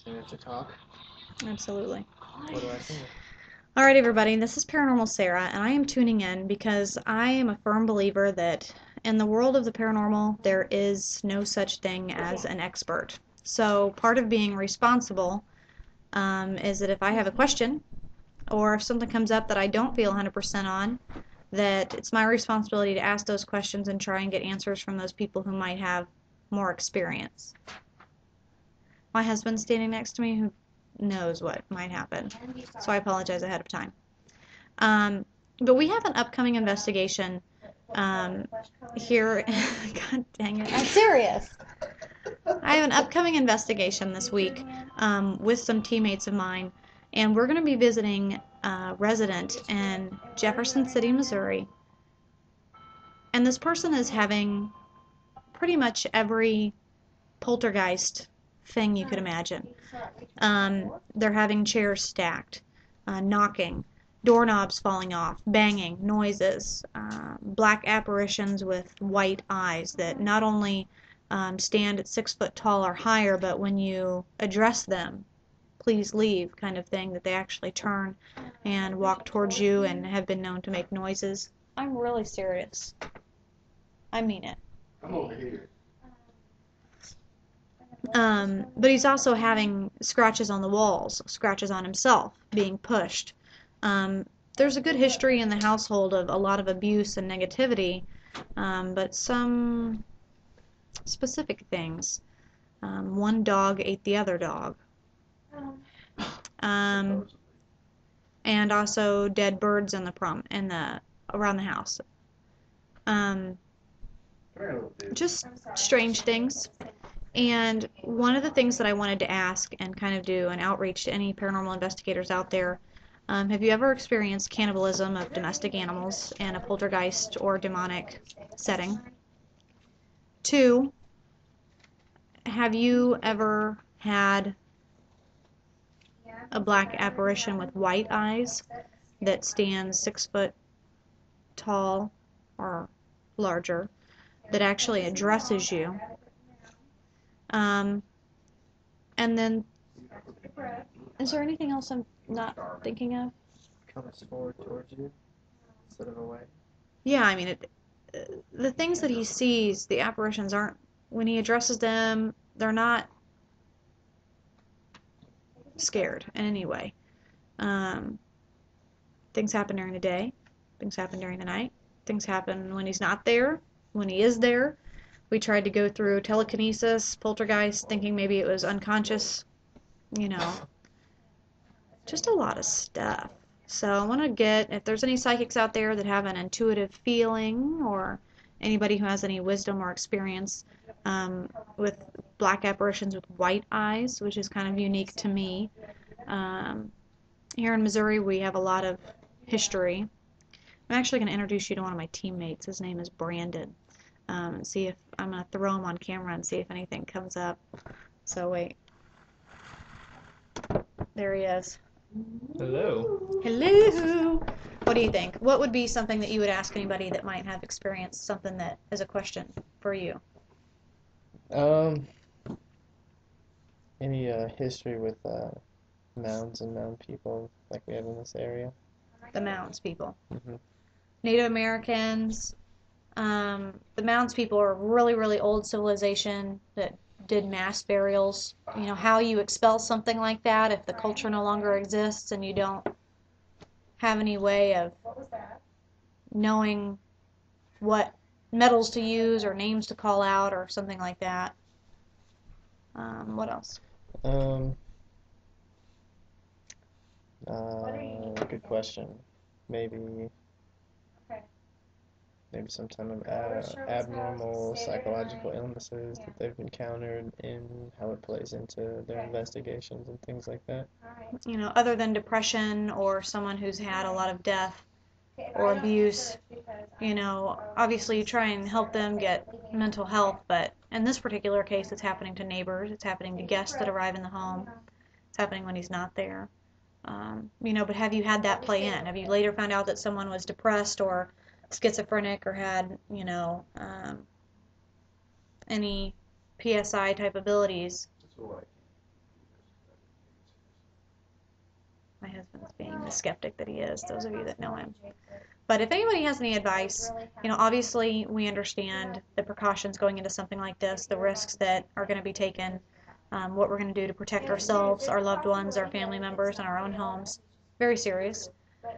opportunity to talk. Absolutely. What do I think? All right, everybody, this is Paranormal Sarah, and I am tuning in because I am a firm believer that in the world of the paranormal, there is no such thing as an expert. So part of being responsible is that if I have a question or if something comes up that I don't feel 100% on, that it's my responsibility to ask those questions and try and get answers from those people who might have more experience. My husband's standing next to me who knows what might happen, so I apologize ahead of time. But we have an upcoming investigation here. God dang it, I'm serious. I have an upcoming investigation this week with some teammates of mine, and we're going to be visiting a resident in Jefferson City, Missouri. And this person is having pretty much every poltergeist thing you could imagine. They're having chairs stacked, knocking, doorknobs falling off, banging, noises, black apparitions with white eyes that not only stand at 6 foot tall or higher, but when you address them, please leave kind of thing, that they actually turn and walk towards you and have been known to make noises. I'm really serious. I mean it. I'm over here. But he's also having scratches on the walls, scratches on himself, being pushed. There's a good history in the household of a lot of abuse and negativity, but some specific things. One dog ate the other dog. And also dead birds in the around the house. Just strange things. And one of the things that I wanted to ask and kind of do an outreach to any paranormal investigators out there, have you ever experienced cannibalism of domestic animals in a poltergeist or demonic setting? 2, have you ever had a black apparition with white eyes that stands 6 foot tall or larger that actually addresses you? And then, is there anything else I'm not thinking of? Comes forward towards you instead of away. Yeah, I mean, the things that he sees, the apparitions aren't, when he addresses them, they're not scared in any way. Things happen during the day, things happen during the night, things happen when he's not there, when he is there. We tried to go through telekinesis, poltergeist, thinking maybe it was unconscious, you know, just a lot of stuff. So I want to get, if there's any psychics out there that have an intuitive feeling or anybody who has any wisdom or experience with black apparitions with white eyes, which is kind of unique to me. Here in Missouri, we have a lot of history. I'm actually going to introduce you to one of my teammates. His name is Brandon. See if I'm going to throw him on camera and see if anything comes up. So wait. There he is. Hello. Hello. What do you think? What would be something that you would ask anybody that might have experienced something that is a question for you? Any history with mounds and mound people like we have in this area? The Mounds people. Mm-hmm. Native Americans. The Mounds people are a really, really old civilization that did mass burials. You know, how you expel something like that if the culture no longer exists and you don't have any way of knowing what metals to use or names to call out or something like that. What else? Good question. Maybe some kind of abnormal psychological illnesses that they've encountered and how it plays into their investigations and things like that. You know, other than depression or someone who's had a lot of death or abuse, you know, obviously you try and help them get mental health, but in this particular case it's happening to neighbors, it's happening to guests that arrive in the home, it's happening when he's not there. You know, but have you had that play in? Have you later found out that someone was depressed or schizophrenic or had, you know, any PSI type abilities? My husband's being the skeptic that he is, those of you that know him. But if anybody has any advice, obviously we understand the precautions going into something like this, the risks that are going to be taken, what we're going to do to protect ourselves, our loved ones, our family members, and our own homes. Very serious.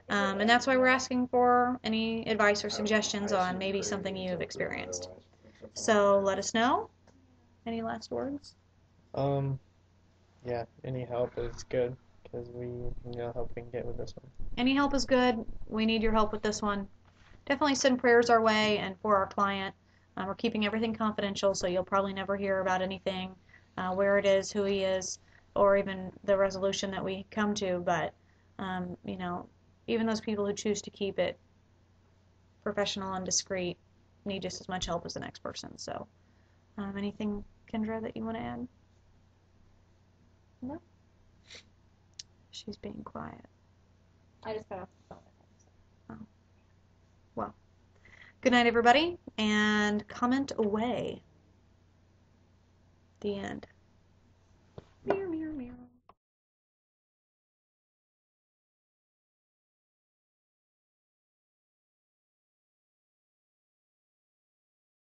And that's why we're asking for any advice or suggestions on maybe something you've experienced. So let us know. Any last words? Um, yeah, any help is good because we need help we can get with this one. Any help is good. We need your help with this one. Definitely send prayers our way and for our client. We're keeping everything confidential, so you'll probably never hear about anything, where it is, who he is, or even the resolution that we come to. But, even those people who choose to keep it professional and discreet need just as much help as the next person. So, anything, Kendra, that you want to add? No? She's being quiet. I just got off the phone. Oh, well. Good night, everybody, and comment away. The end.